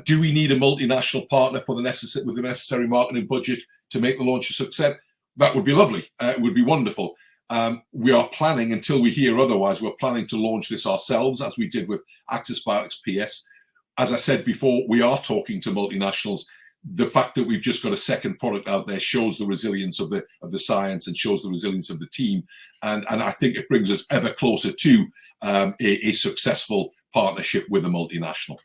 Do we need a multinational partner with the necessary marketing budget to make the launch a success? That would be lovely. It would be wonderful. We are planning, until we hear otherwise, we're planning to launch this ourselves, as we did with Access Biotics PS. As I said before, we are talking to multinationals. The fact that we've just got a second product out there shows the resilience of the science and shows the resilience of the team. And I think it brings us ever closer to a successful partnership with a multinational.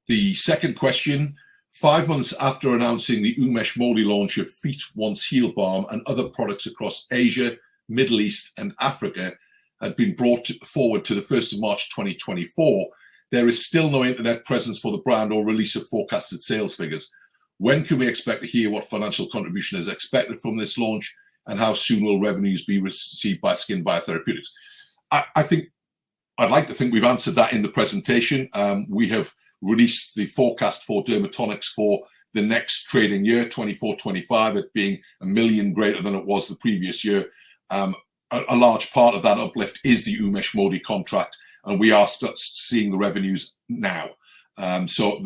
The second question, 5 months after announcing the Umesh Modi launch of Feet Once Heal Balm and other products across Asia, Middle East and Africa had been brought forward to the 1st of March 2024, there is still no internet presence for the brand or release of forecasted sales figures. When can we expect to hear what financial contribution is expected from this launch, and how soon will revenues be received by SKINBIOTHERAPEUTICS? I'd like to think we've answered that in the presentation. We have released the forecast for Dermatonics for the next trading year, 24-25, it being $1 million greater than it was the previous year. A large part of that uplift is the Umesh Modi contract, and we are seeing the revenues now. So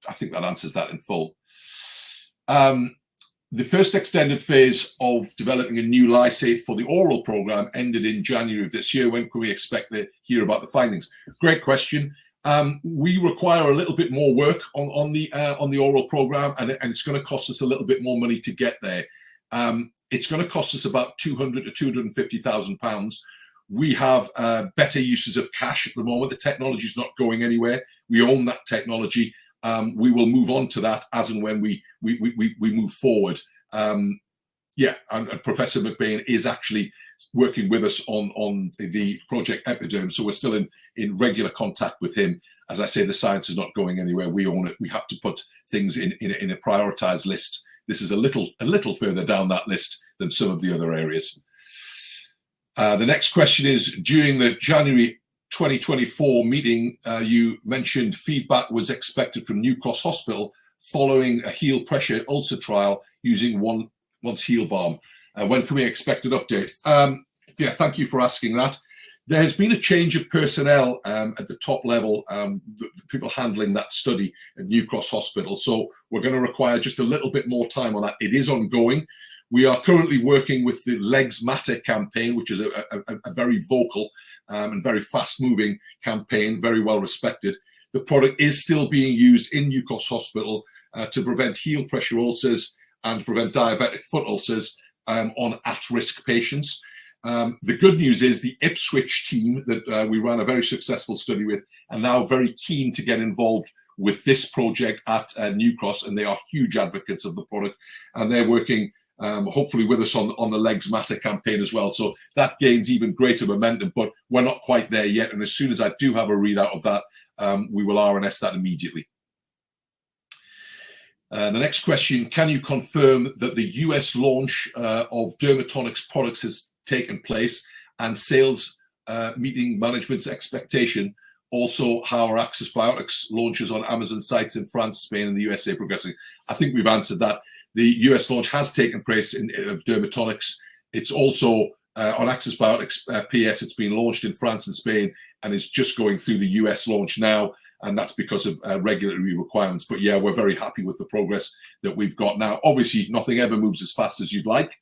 I think that answers that in full. The first extended phase of developing a new lysate for the oral program ended in January of this year. When can we expect to hear about the findings? Great question. We require a little bit more work on the oral program, and it's going to cost us a little bit more money to get there. It's going to cost us about £200,000 to £250,000. We have better uses of cash at the moment. The technology is not going anywhere. We own that technology. We will move on to that as and when we move forward. Yeah, and Professor McBain is actually working with us on the Project Epiderm, so we're still in regular contact with him. As I say, the science is not going anywhere. We own it. We have to put things in a prioritized list. This is a little further down that list than some of the other areas. The next question is, during the January 2024 meeting, you mentioned feedback was expected from New Cross Hospital following a heel pressure ulcer trial using once heel balm. When can we expect an update? Yeah, thank you for asking that. There has been a change of personnel at the top level, the people handling that study at New Cross Hospital. So we're going to require just a little bit more time on that. It is ongoing. We are currently working with the Legs Matter campaign, which is a very vocal and very fast-moving campaign, very well respected. The product is still being used in New Cross Hospital to prevent heel pressure ulcers and prevent diabetic foot ulcers on at-risk patients. The good news is the Ipswich team that we ran a very successful study with are now very keen to get involved with this project at New Cross, and they are huge advocates of the product, and they're working hopefully with us on the Legs Matter campaign as well. So that gains even greater momentum, but we're not quite there yet. And as soon as I do have a readout of that, we will RNS that immediately. The next question, can you confirm that the US launch of Dermatonics products has taken place and sales meeting management's expectation? Also, how are Access Biotics launches on Amazon sites in France, Spain, and the USA progressing? I think we've answered that. The US launch has taken place of Dermatonics. It's also on Access Biotics PS. It's been launched in France and Spain and is just going through the US launch now. And that's because of regulatory requirements. But yeah, we're very happy with the progress that we've got now. Obviously, nothing ever moves as fast as you'd like.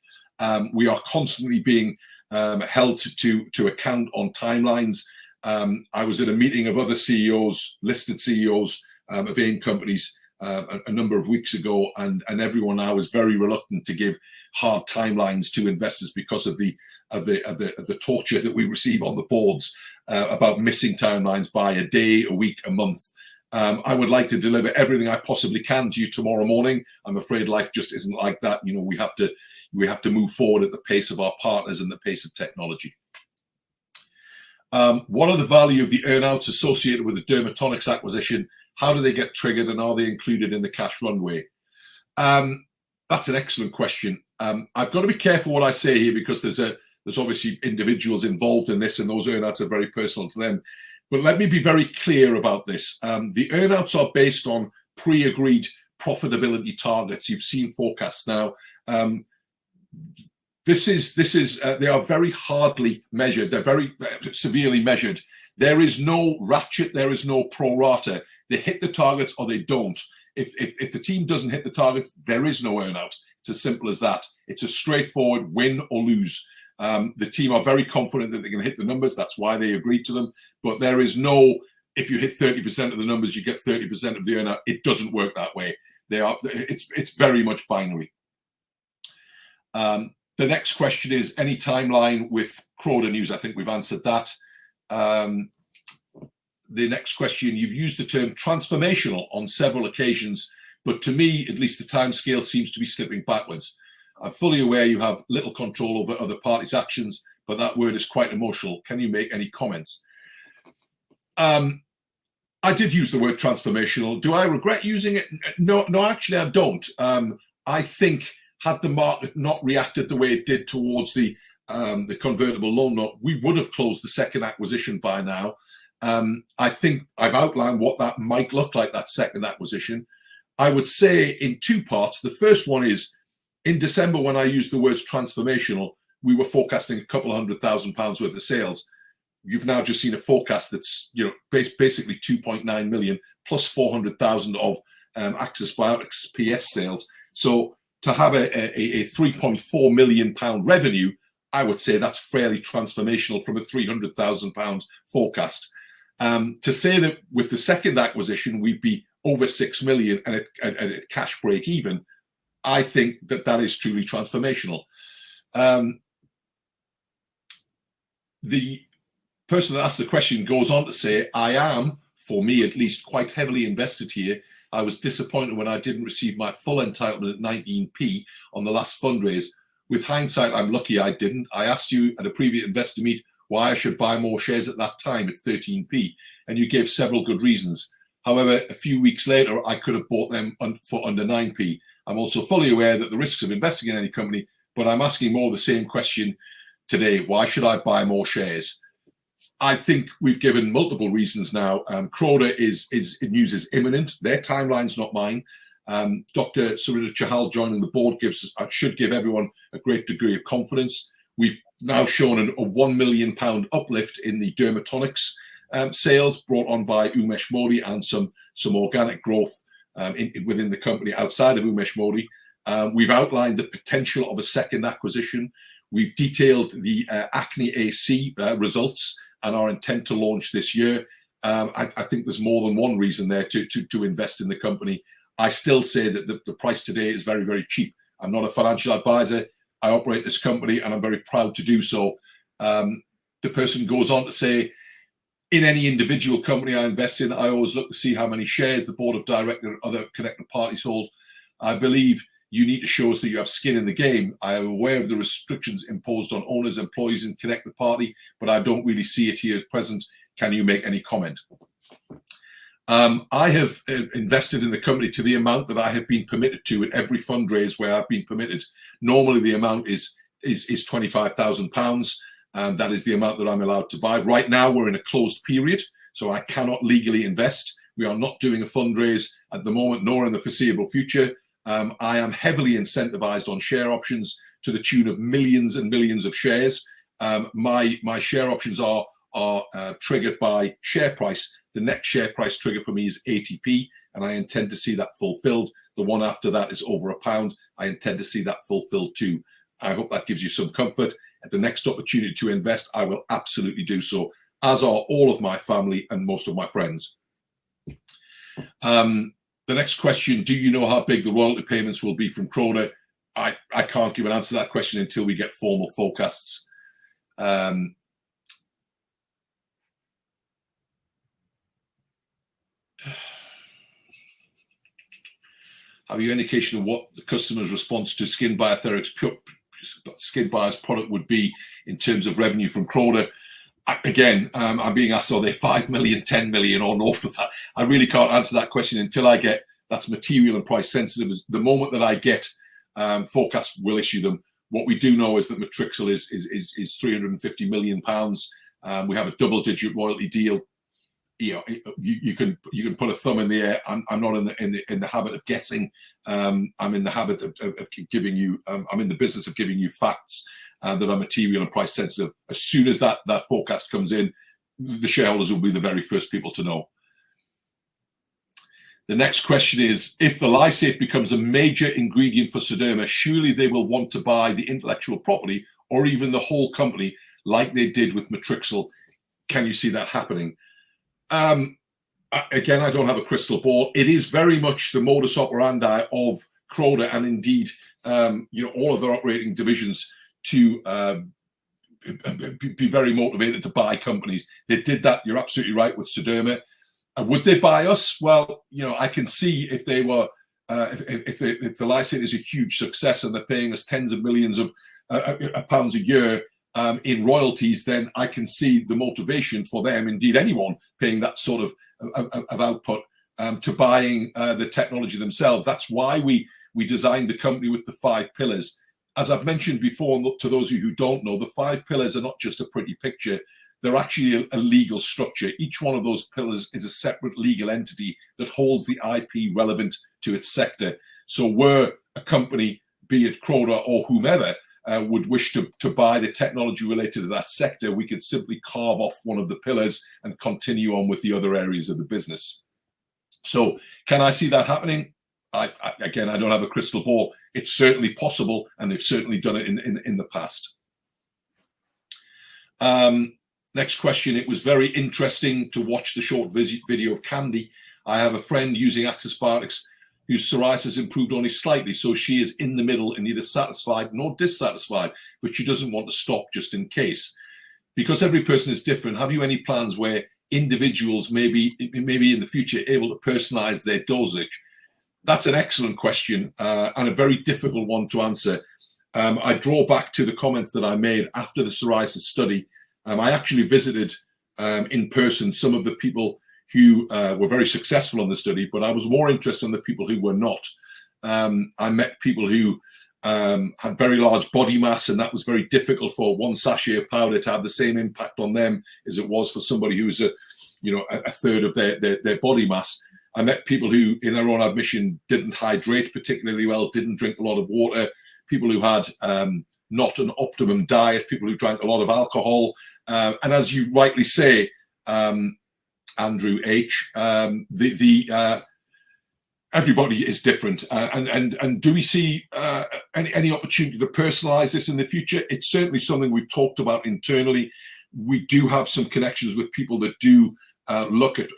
We are constantly being held to account on timelines. I was at a meeting of other CEOs, listed CEOs of AIM companies a number of weeks ago, and everyone now is very reluctant to give hard timelines to investors because of the torture that we receive on the boards about missing timelines by a day, a week, a month. I would like to deliver everything I possibly can to you tomorrow morning. I'm afraid life just isn't like that. You know, we have to move forward at the pace of our partners and the pace of technology. What are the value of the earnouts associated with the Dermatonics acquisition? How do they get triggered, and are they included in the cash runway? That's an excellent question. I've got to be careful what I say here because there's obviously individuals involved in this, and those earnouts are very personal to them. But let me be very clear about this. The earnouts are based on pre-agreed profitability targets. You've seen forecasts now. They are very hardly measured. They're very severely measured. There is no ratchet. There is no pro rata. They hit the targets or they don't. If the team doesn't hit the targets, there is no earnout. It's as simple as that. It's a straightforward win or lose. The team are very confident that they can hit the numbers. That's why they agreed to them. But there is no, if you hit 30% of the numbers, you get 30% of the earnout. It doesn't work that way. It's very much binary. The next question is any timeline with Croda News. I think we've answered that. The next question, you've used the term transformational on several occasions, but to me, at least the timescale seems to be slipping backwards. I'm fully aware you have little control over other parties' actions, but that word is quite emotional. Can you make any comments? I did use the word transformational. Do I regret using it? No, actually, I don't. I think had the market not reacted the way it did towards the convertible loan note, we would have closed the second acquisition by now. I think I've outlined what that might look like, that second acquisition. I would say in two parts. The first one is in December, when I used the words transformational, we were forecasting a couple of £100,000 worth of sales. You've now just seen a forecast that's, you know, basically 2.9 million plus 400,000 of Access Biotics PS sales. So to have a £3.4 million revenue, I would say that's fairly transformational from a £300,000 forecast. To say that with the second acquisition we'd be over 6 million and at cash break even, I think that is truly transformational. The person that asked the question goes on to say, I am, for me at least, quite heavily invested here. I was disappointed when I didn't receive my full entitlement at 19p on the last fundraise. With hindsight, I'm lucky I didn't. I asked you at a previous investor meet why I should buy more shares at that time at 13p, and you gave several good reasons. However, a few weeks later, I could have bought them for under 9p. I'm also fully aware that the risks of investing in any company, but I'm asking more the same question today. Why should I buy more shares? I think we've given multiple reasons now. Croda news is imminent. Their timeline's not mine. Dr. Sarita Chahal joining the board should give everyone a great degree of confidence. We've now shown a £1 million uplift in the dermatonics sales brought on by Umesh Modi, and some organic growth within the company outside of Umesh Modi. We've outlined the potential of a second acquisition. We've detailed the acne AC results and our intent to launch this year. I think there's more than one reason there to invest in the company. I still say that the price today is very, very cheap. I'm not a financial advisor. I operate this company and I'm very proud to do so. The person goes on to say, in any individual company I invest in, I always look to see how many shares the board of directors and other connected parties hold. I believe you need to show us that you have skin in the game. I am aware of the restrictions imposed on owners, employees, and connected party, but I don't really see it here at present. Can you make any comment? I have invested in the company to the amount that I have been permitted to at every fundraise where I've been permitted. Normally, the amount is £25,000. That is the amount that I'm allowed to buy. Right now, we're in a closed period, so I cannot legally invest. We are not doing a fundraise at the moment, nor in the foreseeable future. I am heavily incentivized on share options to the tune of millions and millions of shares. My share options are triggered by share price. The next share price trigger for me is 80p, and I intend to see that fulfilled. The one after that is over £1. I intend to see that fulfilled too. I hope that gives you some comfort. At the next opportunity to invest, I will absolutely do so, as are all of my family and most of my friends. The next question, do you know how big the royalty payments will be from Croda? I can't give an answer to that question until we get formal forecasts. Have you any indication of what the customer's response to SkinBio's product would be in terms of revenue from Croda? Again, I'm being asked, are they 5 million, 10 million or north of that? I really can't answer that question until I get, that's material and price sensitive. The moment that I get forecasts, we'll issue them. What we do know is that Matrixil is £350 million. We have a double-digit royalty deal. You know, you can put a thumb in the air. I'm not in the habit of guessing. I'm in the habit of giving you. I'm in the business of giving you facts that are material and price sensitive. As soon as that forecast comes in, the shareholders will be the very first people to know. The next question is, if the lysate becomes a major ingredient for Sederma, surely they will want to buy the intellectual property or even the whole company like they did with Matrixil. Can you see that happening? Again, I don't have a crystal ball. It is very much the modus operandi of Croda and indeed, all of their operating divisions to be very motivated to buy companies. They did that. You're absolutely right with Sederma. Would they buy us? Well, I can see if they were, if the lysate is a huge success and they're paying us tens of millions of pounds a year in royalties, then I can see the motivation for them, indeed anyone paying that sort of output, to buying the technology themselves. That's why we designed the company with the 5 pillars. As I've mentioned before, and to those of you who don't know, the 5 pillars are not just a pretty picture. They're actually a legal structure. Each one of those pillars is a separate legal entity that holds the IP relevant to its sector. So were a company, be it Croda or whomever, would wish to buy the technology related to that sector, we could simply carve off one of the pillars and continue on with the other areas of the business. So can I see that happening? Again, I don't have a crystal ball. It's certainly possible, and they've certainly done it in the past. Next question. It was very interesting to watch the short video of Candy. I have a friend using SKINBIOTHERAPEUTICS whose psoriasis improved only slightly, so she is in the middle and neither satisfied nor dissatisfied, but she doesn't want to stop just in case. Because every person is different, have you any plans where individuals maybe in the future able to personalize their dosage? That's an excellent question and a very difficult one to answer. I draw back to the comments that I made after the psoriasis study. I actually visited in person some of the people who were very successful on the study, but I was more interested in the people who were not. I met people who had very large body mass, and that was very difficult for one sachet of powder to have the same impact on them as it was for somebody who's a third of their body mass. I met people who, in their own admission, didn't hydrate particularly well, didn't drink a lot of water, people who had not an optimum diet, people who drank a lot of alcohol. And as you rightly say, Andrew H., everybody is different. And do we see any opportunity to personalize this in the future? It's certainly something we've talked about internally. We do have some connections with people that do look at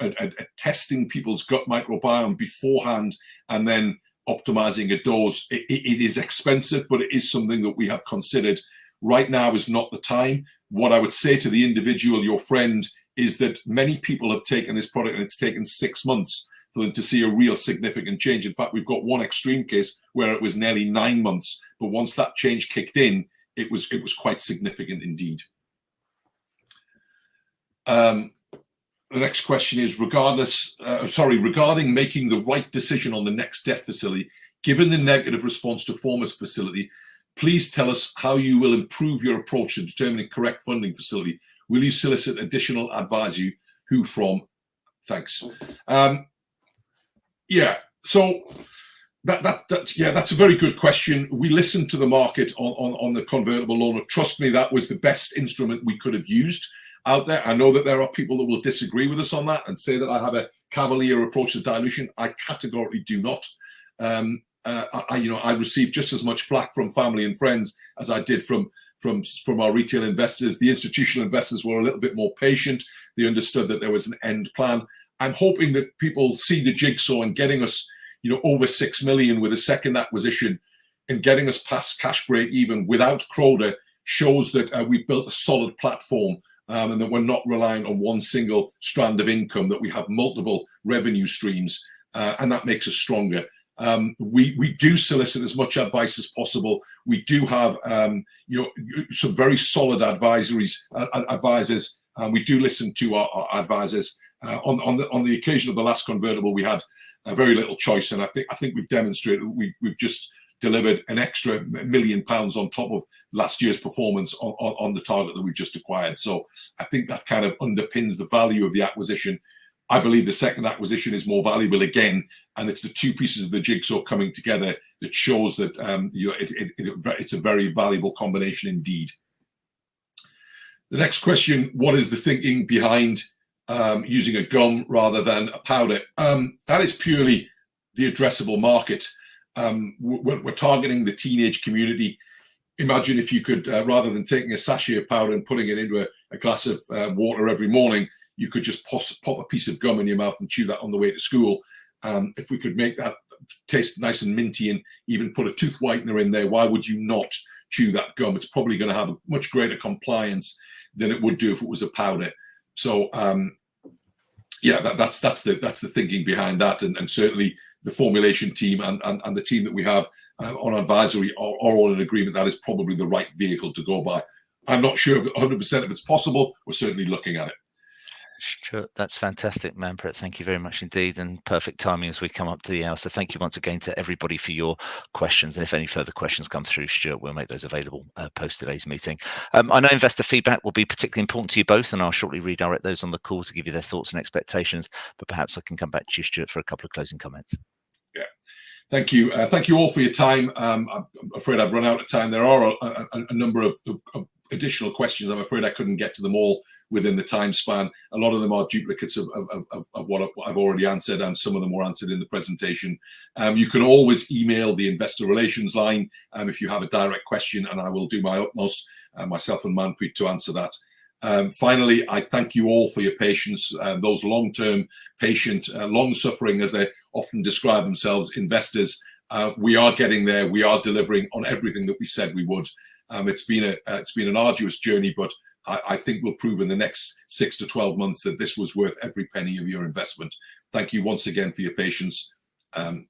testing people's gut microbiome beforehand and then optimizing a dose. It is expensive, but it is something that we have considered. Right now is not the time. What I would say to the individual, your friend, is that many people have taken this product and it's taken 6 months for them to see a real significant change. In fact, we've got one extreme case where it was nearly 9 months, but once that change kicked in, it was quite significant indeed. The next question is regarding making the right decision on the next debt facility. Given the negative response to former facility, please tell us how you will improve your approach to determining correct funding facility. Will you solicit additional advisory? Who from? Thanks. Yeah. So that's a very good question. We listened to the market on the convertible loan. Trust me, that was the best instrument we could have used out there. I know that there are people that will disagree with us on that and say that I have a cavalier approach to dilution. I categorically do not. I received just as much flack from family and friends as I did from our retail investors. The institutional investors were a little bit more patient. They understood that there was an end plan. I'm hoping that people see the jigsaw and getting us, over 6 million with a second acquisition and getting us past cash break even without Croda shows that we built a solid platform and that we're not relying on one single strand of income, that we have multiple revenue streams, and that makes us stronger. We do solicit as much advice as possible. We do have, some very solid advisors. We do listen to our advisors. On the occasion of the last convertible, we had very little choice, and I think we've demonstrated we've just delivered an extra £1 million on top of last year's performance on the target that we just acquired. So I think that kind of underpins the value of the acquisition. I believe the second acquisition is more valuable again, and it's the two pieces of the jigsaw coming together that shows that it's a very valuable combination indeed. The next question: what is the thinking behind using a gum rather than a powder? That is purely the addressable market. We're targeting the teenage community. Imagine if you could, rather than taking a sachet of powder and putting it into a glass of water every morning, you could just pop a piece of gum in your mouth and chew that on the way to school. If we could make that taste nice and minty and even put a tooth whitener in there, why would you not chew that gum? It's probably going to have a much greater compliance than it would do if it was a powder. So yeah, that's the thinking behind that, and certainly the formulation team and the team that we have on advisory are all in agreement that is probably the right vehicle to go by. I'm not sure if 100% if it's possible. We're certainly looking at it. Sure, that's fantastic, Manpreet. Thank you very much indeed, and perfect timing as we come up to the hour. So thank you once again to everybody for your questions. And if any further questions come through, Stuart, we'll make those available post today's meeting. I know investor feedback will be particularly important to you both, and I'll shortly redirect those on the call to give you their thoughts and expectations. But perhaps I can come back to you, Stuart, for a couple of closing comments. Yeah, thank you. Thank you all for your time. I'm afraid I've run out of time. There are a number of additional questions. I'm afraid I couldn't get to them all within the time span. A lot of them are duplicates of what I've already answered, and some of them were answered in the presentation. You can always email the investor relations line if you have a direct question, and I will do my utmost, myself and Manpreet, to answer that. Finally, I thank you all for your patience, those long-term, patient, long-suffering, as they often describe themselves, investors. We are getting there. We are delivering on everything that we said we would. It's been an arduous journey, but I think we'll prove in the next 6 to 12 months that this was worth every penny of your investment. Thank you once again for your patience, and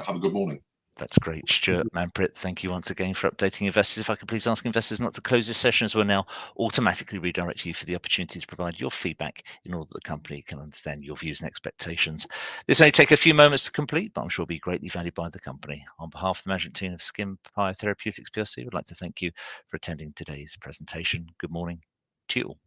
have a good morning. That's great. Stuart, Manpreet, thank you once again for updating investors. If I could please ask investors not to close this session, as we'll now automatically redirect you for the opportunity to provide your feedback in order that the company can understand your views and expectations. This may take a few moments to complete, but I'm sure will be greatly valued by the company. On behalf of the management team of SKINBIOTHERAPEUTICS PLC, I would like to thank you for attending today's presentation. Good morning to you all.